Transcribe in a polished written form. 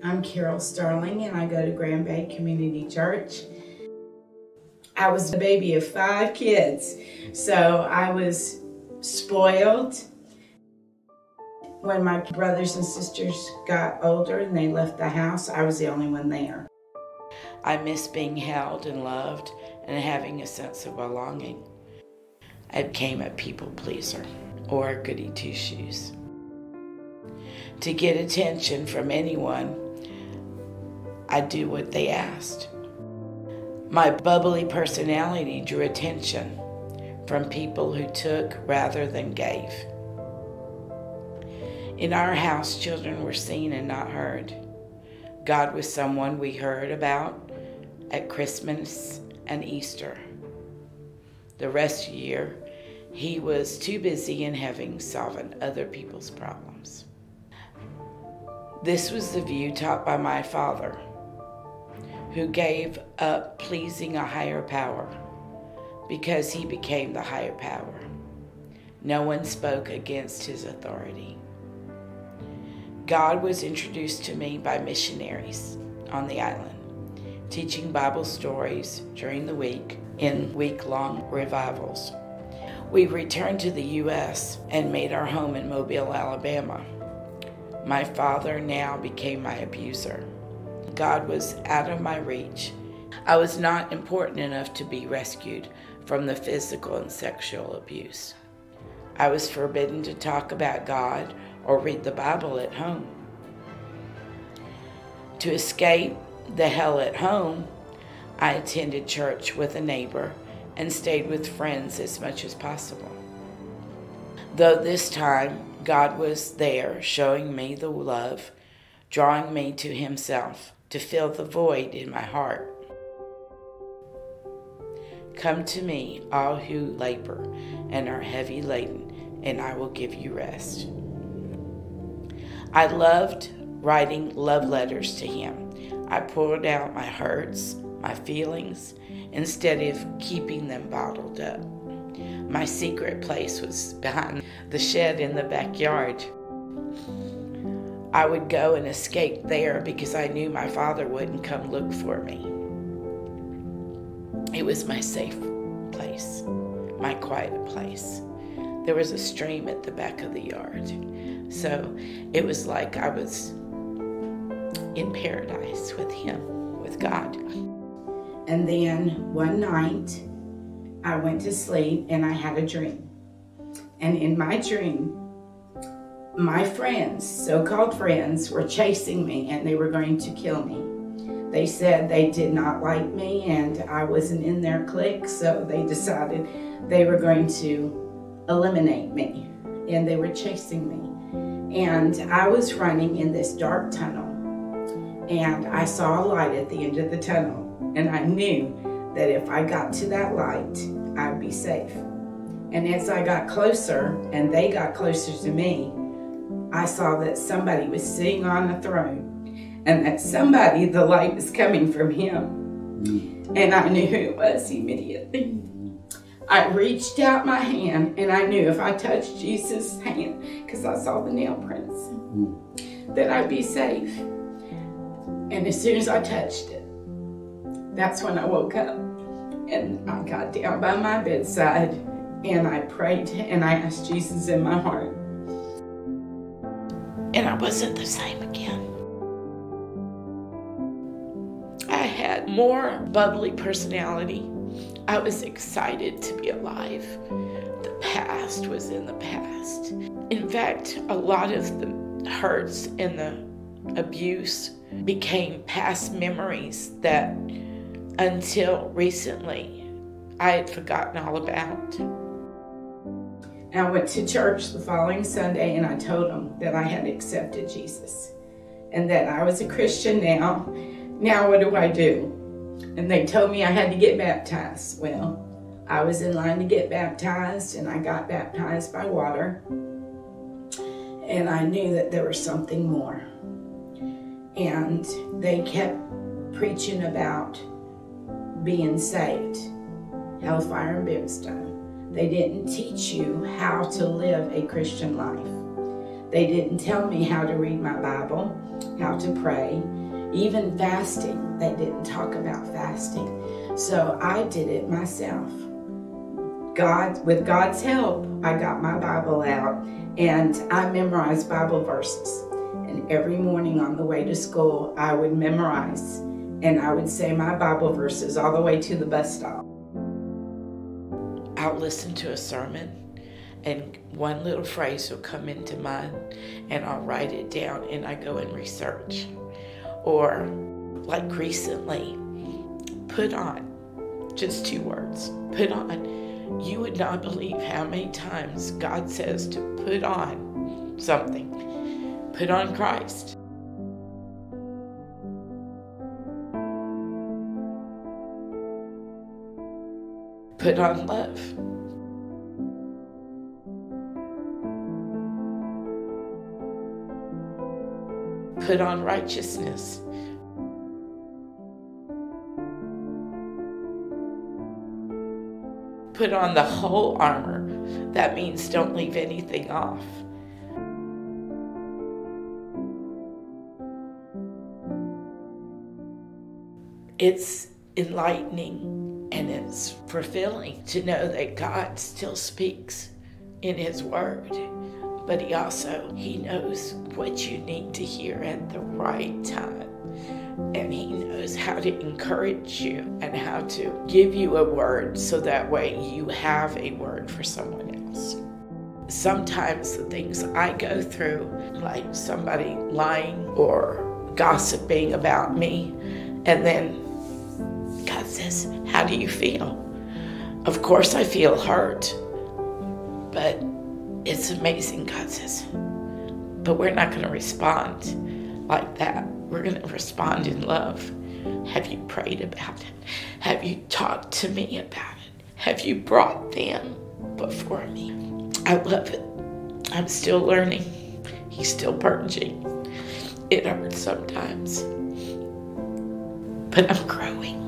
I'm Carol Starling, and I go to Grand Bay Community Church. I was the baby of 5 kids, so I was spoiled. When my brothers and sisters got older and they left the house, I was the only one there. I miss being held and loved and having a sense of belonging. I became a people pleaser or a goody two-shoes. To get attention from anyone, I'd do what they asked. My bubbly personality drew attention from people who took rather than gave. In our house, children were seen and not heard. God was someone we heard about at Christmas and Easter. The rest of the year, he was too busy in heaven solving other people's problems. This was the view taught by my father, who gave up pleasing a higher power because he became the higher power. No one spoke against his authority. God was introduced to me by missionaries on the island, teaching Bible stories during the week in week-long revivals. We returned to the U.S. and made our home in Mobile, Alabama. My father now became my abuser. God was out of my reach. I was not important enough to be rescued from the physical and sexual abuse. I was forbidden to talk about God or read the Bible at home. To escape the hell at home, I attended church with a neighbor and stayed with friends as much as possible. Though this time, God was there showing me the love, drawing me to himself to fill the void in my heart. Come to me, all who labor and are heavy laden, and I will give you rest. I loved writing love letters to him. I poured out my hurts, my feelings, instead of keeping them bottled up. My secret place was behind the shed in the backyard. I would go and escape there because I knew my father wouldn't come look for me. It was my safe place, my quiet place. There was a stream at the back of the yard, so it was like I was in paradise with him, with God. And then one night, I went to sleep and I had a dream. And in my dream, my friends, so-called friends, were chasing me and they were going to kill me. They said they did not like me and I wasn't in their clique, so they decided they were going to eliminate me, and they were chasing me. And I was running in this dark tunnel, and I saw a light at the end of the tunnel, and I knew that if I got to that light, I'd be safe. And as I got closer and they got closer to me, I saw that somebody was sitting on a throne, and that somebody, the light was coming from him. And I knew who it was immediately. I reached out my hand, and I knew if I touched Jesus' hand, because I saw the nail prints, that I'd be safe. And as soon as I touched it, that's when I woke up. And I got down by my bedside, and I prayed, and I asked Jesus in my heart. And I wasn't the same again. I had more bubbly personality. I was excited to be alive. The past was in the past. In fact, a lot of the hurts and the abuse became past memories that until recently I had forgotten all about. I went to church the following Sunday and I told them that I had accepted Jesus and that I was a Christian now. Now what do I do? And they told me I had to get baptized. Well, I was in line to get baptized, and I got baptized by water. And I knew that there was something more. And they kept preaching about being saved, hellfire and brimstone. They didn't teach you how to live a Christian life. They didn't tell me how to read my Bible, how to pray, even fasting. They didn't talk about fasting. So I did it myself. With God's help, I got my Bible out and I memorized Bible verses. And every morning on the way to school, I would memorize and I would say my Bible verses all the way to the bus stop. I'll listen to a sermon and one little phrase will come into mind and I'll write it down and I go and research. Or like recently, put on, just 2 words, put on. You would not believe how many times God says to put on something. Put on Christ. Put on love. Put on righteousness. Put on the whole armor. That means don't leave anything off. It's enlightening and it's fulfilling to know that God still speaks in His Word, but He knows what you need to hear at the right time. And He knows how to encourage you and how to give you a word so that way you have a word for someone else. Sometimes the things I go through, like somebody lying or gossiping about me, and then God says, how do you feel? Of course I feel hurt, but it's amazing. God says, but we're not going to respond like that. We're going to respond in love. Have you prayed about it? Have you talked to me about it? Have you brought them before me? I love it. I'm still learning. He's still purging. It hurts sometimes, but I'm growing.